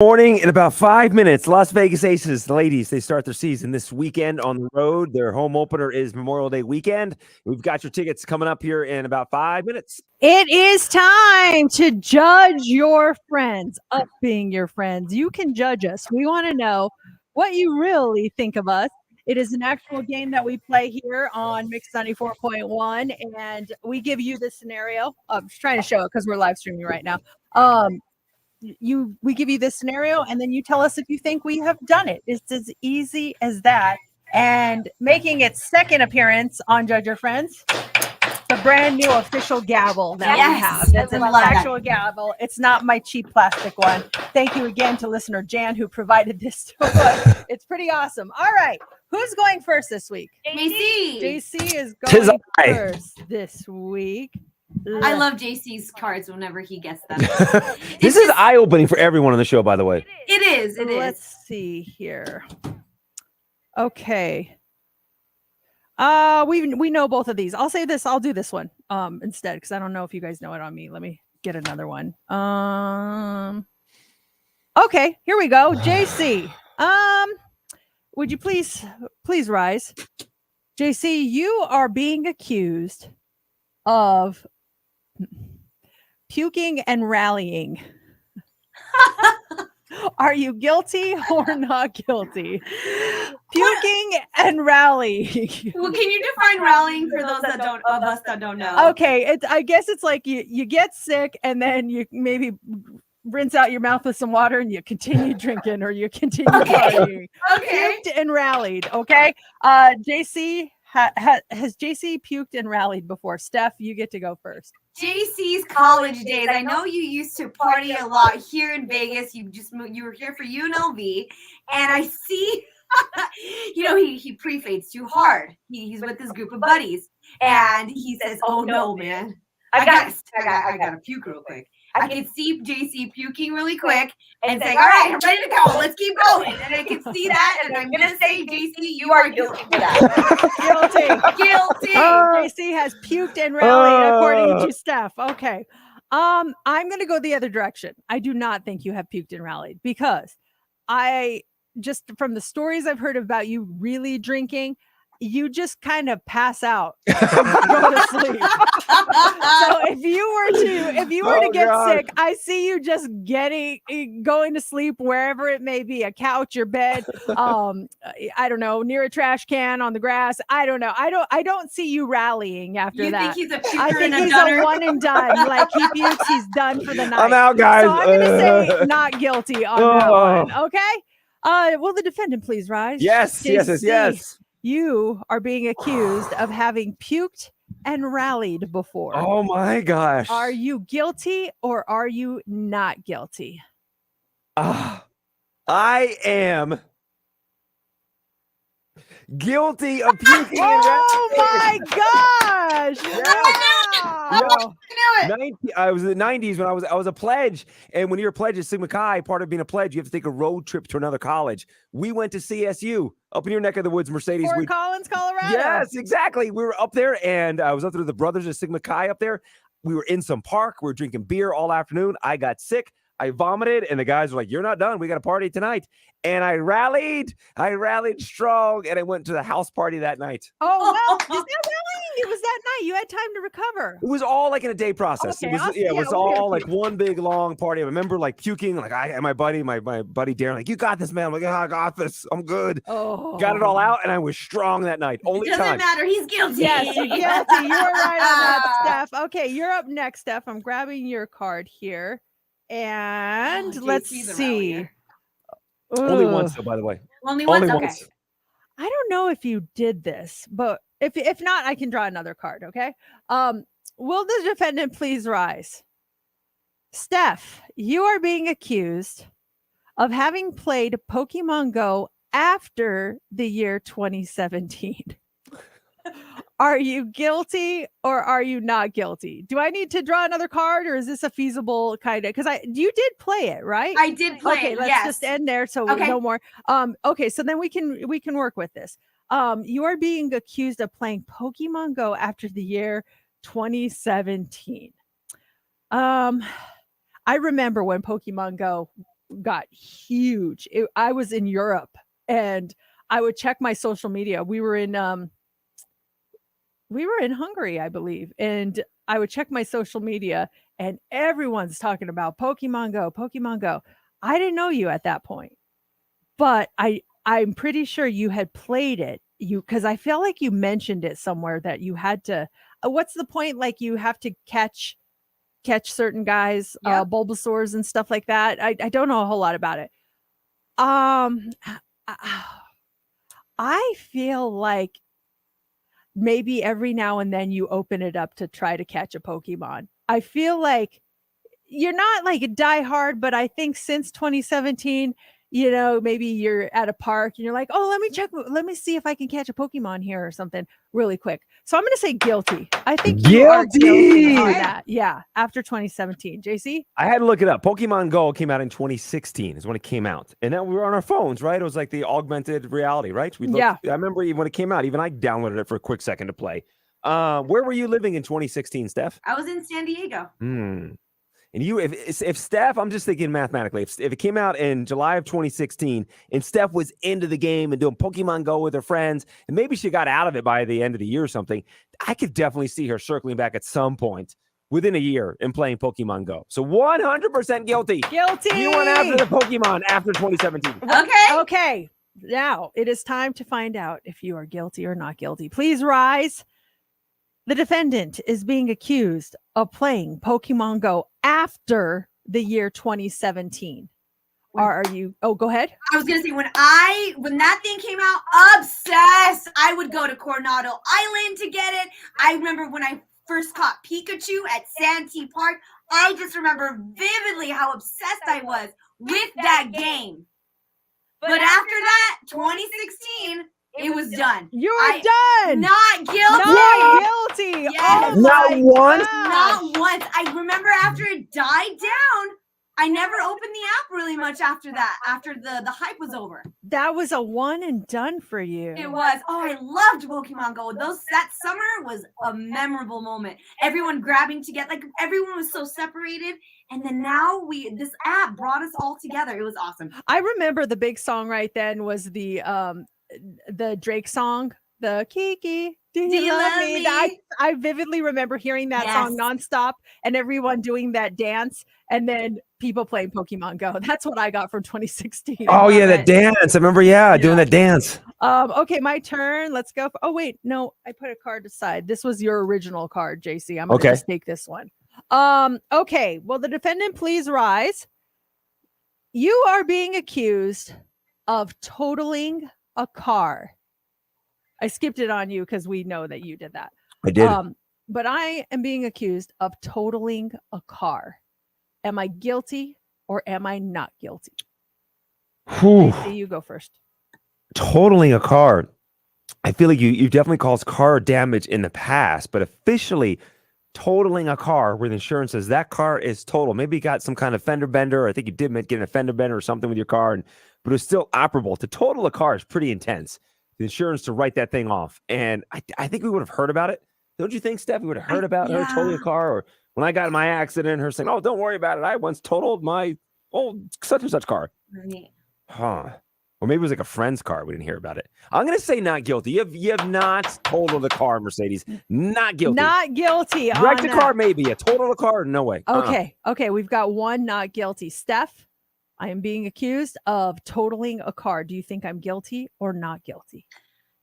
Morning in about 5 minutes. Las Vegas Aces, the ladies, they start their season this weekend on the road. Their home opener is Memorial Day weekend. We've got your tickets coming up here in about 5 minutes. It is time to judge your friends. Us being your friends, you can judge us. We want to know what you really think of us. It is an actual game that we play here on Mix 94.1, and we give you the scenario. I'm just trying to show it because we're live streaming right now. We give you this scenario, and then you tell us if you think we have done it. It's as easy as that. And making its second appearance on Judge Your Friends, the brand new official gavel that we have. That's an actual gavel. It's not my cheap plastic one. Thank you again to listener Jan who provided this to us. It's pretty awesome. All right. Who's going first this week? JC. JC is going first this week. I love JC's cards whenever he gets them. This is eye-opening for everyone on the show, by the way. It is. Let's see here. Okay. We know both of these. I'll say this. I'll do this one instead because I don't know if you guys know it on me. Let me get another one. Okay, here we go. JC. Would you please rise? JC, you are being accused of puking and rallying. Are you guilty or not guilty? Puking and rallying. Well, can you define rallying for those that don't know? Okay, I guess it's like you get sick and then you maybe rinse out your mouth with some water and you continue drinking or you continue partying. Okay. Puked and rallied. Okay. JC has JC puked and rallied before? Steph, you get to go first. JC's college days. I know you used to party a lot here in Vegas. You were here for UNLV, and I see, he pre-fades too hard. He's with his group of buddies, and he says, "Oh no, man, I gotta puke real quick." I can see JC puking really quick and saying, "All right, I'm ready to go. Let's keep going." And I can see that, and I'm gonna say, JC, you are guilty for that. Guilty. JC has puked and rallied according to Steph. Okay. I'm gonna go the other direction. I do not think you have puked and rallied because I just from the stories I've heard about you really drinking, you just kind of pass out and go to sleep. So if you were to get sick, I see you just going to sleep wherever it may be, a couch, your bed, I don't know, near a trash can, on the grass. I don't know. I don't see you rallying after that. You think he's a I puker think and a he's dunner? a one and done. Like he pukes, he's done for the night. I'm out, guys. So I'm gonna say not guilty on that one. Okay. Will the defendant please rise? Yes. You are being accused of having puked and rallied before. Oh my gosh. Are you guilty or are you not guilty? I am guilty of puking and rallying. Oh my gosh! Wow. I was in the 90s when I was a pledge, and when you're a pledge at Sigma Chi, part of being a pledge, you have to take a road trip to another college. We went to CSU up in your neck of the woods, Mercedes. Fort Collins, Colorado. Yes, exactly. We were up there, and I was up there with the brothers at Sigma Chi up there. We were in some park. We were drinking beer all afternoon. I got sick. I vomited, and the guys were like, "You're not done. We got a party tonight." And I rallied strong, and I went to the house party that night. Oh, well, is that rallying? It was that night. You had time to recover. It was all like in a day process. Okay, It was all like one big long party. I remember like puking, like I and my buddy Darren, like, "You got this, man." I'm like, "Oh, I got this. I'm good." Oh, got it all out, and I was strong that night. Only it doesn't time. matter. He's guilty. Yes, you're guilty. You were right on that, Steph. Okay, you're up next, Steph. I'm grabbing your card here. And let's see. Only once, though, by the way. Only once. Okay. I don't know if you did this, but if not, I can draw another card. Okay. Will the defendant please rise? Steph, you are being accused of having played Pokemon Go after the year 2017. Are you guilty or are you not guilty? Do I need to draw another card or is this a feasible kind of, because you did play it, right? I did play okay, it. let's just end there so no more. Okay, so then we can work with this. You are being accused of playing Pokemon Go after the year 2017. I remember when Pokemon Go got huge. I was in Europe and I would check my social media. We were in Hungary, I believe, and I would check my social media and everyone's talking about Pokemon Go, Pokemon Go. I didn't know you at that point, but I'm pretty sure you had played it. Because I feel like you mentioned it somewhere that you had to. What's the point? Like you have to catch certain guys, Yep. Bulbasaurs and stuff like that. I don't know a whole lot about it. I I feel like maybe every now and then you open it up to try to catch a Pokemon. I feel like you're not like a diehard, but I think since 2017, maybe you're at a park and you're like, oh, let me see if I can catch a Pokemon here or something really quick. So I'm going to say guilty. I think you are guilty on Guilty! that. Yeah. After 2017. JC? I had to look it up. Pokemon Go came out in 2016 is when it came out. And then we were on our phones, right? It was like the augmented reality, right? Yeah. I remember even when it came out, even I downloaded it for a quick second to play. Where were you living in 2016, Steph? I was in San Diego. And if Steph, I'm just thinking mathematically, if it came out in July of 2016 and Steph was into the game and doing Pokemon Go with her friends, and maybe she got out of it by the end of the year or something, I could definitely see her circling back at some point within a year and playing Pokemon Go. So 100% guilty. Guilty. You went after the Pokemon after 2017. Okay. Now it is time to find out if you are guilty or not guilty. Please rise. The defendant is being accused of playing Pokemon Go after the year 2017. Are you? Oh, go ahead. I was gonna say when that thing came out, obsessed. I would go to Coronado Island to get it. I remember when I first caught Pikachu at Santee Park. I just remember vividly how obsessed I was with that game. But after that, 2016, it was done. You're done. Not guilty. Not guilty. Yes. Oh Not my once? gosh. Not once. I remember after it died down, I never opened the app really much after that, after the hype was over. That was a one and done for you. It was. Oh, I loved Pokemon Go. That summer was a memorable moment. Everyone grabbing together, like everyone was so separated. And then now this app brought us all together. It was awesome. I remember the big song right then was the Drake song, the Kiki. Do you love me? I vividly remember hearing that song nonstop and everyone doing that dance and then people playing Pokemon Go. That's what I got from 2016. Oh, yeah, that dance. I remember, doing that dance. Okay, my turn. Let's go. Oh, wait. No, I put a card aside. This was your original card, JC. I'm going to just take this one. Okay. Will the defendant please rise? You are being accused of totaling a car. I skipped it on you because we know that you did that. I did. But I am being accused of totaling a car. Am I guilty or am I not guilty? JC, you go first. Totaling a car. I feel like you've definitely caused car damage in the past, but officially totaling a car where the insurance says that car is total. Maybe you got some kind of fender bender, or I think you did get a fender bender or something with your car, but it's still operable. To total a car is pretty intense. The insurance to write that thing off. And I think we would have heard about it. Don't you think, Steph? We would have heard about her totaling a car, or when I got in my accident, her saying, oh, don't worry about it. I once totaled my old such and such car. Huh. Or maybe it was like a friend's car. We didn't hear about it. I'm going to say not guilty. You have not totaled the car, Mercedes. Not guilty. Not guilty. Wrecked the car, maybe. A total the car? No way. Okay. Okay. We've got one not guilty. Steph, I am being accused of totaling a car. Do you think I'm guilty or not guilty?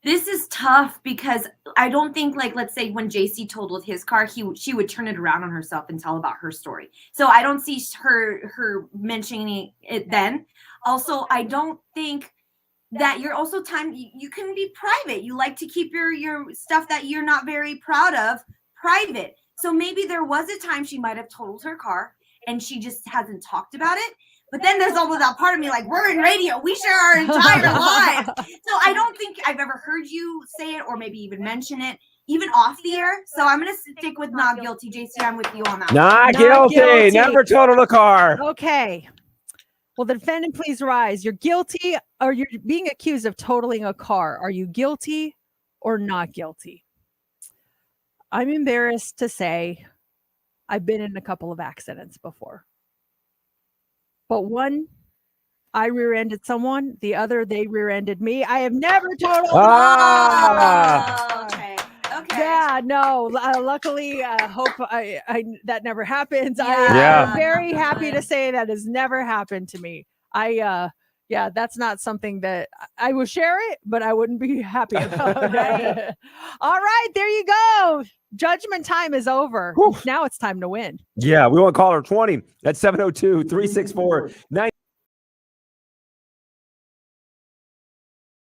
This is tough because I don't think, like, let's say when JC totaled his car, she would turn it around on herself and tell about her story. So I don't see her mentioning it then. Also, I don't think that you're also you can be private. You like to keep your stuff that you're not very proud of private. So maybe there was a time she might have totaled her car and she just hasn't talked about it. But then there's always that part of me like, we're in radio. We share our entire lives. So I don't think I've ever heard you say it or maybe even mention it, even off the air. So I'm going to stick with not guilty. JC, I'm with you on that. Not guilty. Never totaled a car. Okay. Well, the defendant, please rise. You're guilty or you're being accused of totaling a car. Are you guilty or not guilty? I'm embarrassed to say I've been in a couple of accidents before. But one I rear-ended someone. The other, they rear-ended me. I have never totaled. Ah. Okay. Okay. Yeah, no. Luckily, hope I that never happens. Yeah. I'm very happy to say that has never happened to me. Yeah, that's not something that I will share it, but I wouldn't be happy about Right. it. All right, there you go. Judgment time is over. Whew. Now it's time to win. Yeah, we want caller 20 at 702-364-9